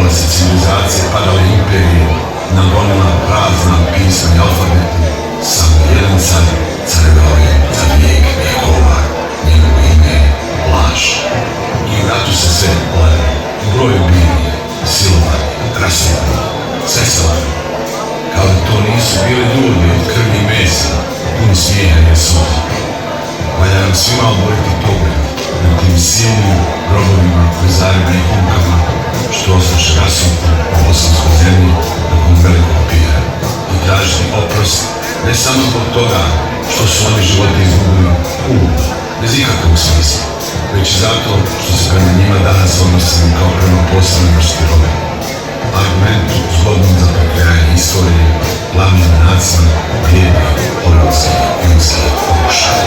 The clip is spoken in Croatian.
Rušavale se civilizacije, padale imperije, nagonila prazna pisma i alfabeti. Samo jedan car carevao je za vijek vjekova, njegovo ime je laž. I u ratu se sve lade, u broju bili, silovani, rasipani, sve se lade. Kao da to nisu bili ljudi od krvi i mesa, puni smijeha i suza. Valja nam svima oboriti pogled na tim silnim grobovima, prizarima i humkama, što ostaše rasuti u bosanskoj zemlji nakon velikog pira. I tražiti oprost ne samo zbog toga što su oni živote izgubili bez ikakvog smisla, već i zato što se prema njima danas odnosimo kao prema posebnoj vrsti robe. Argument zgodnom za prekrajanje istorije, glavnim nacima vrijednih hollywoodskih filmskih pokušaja.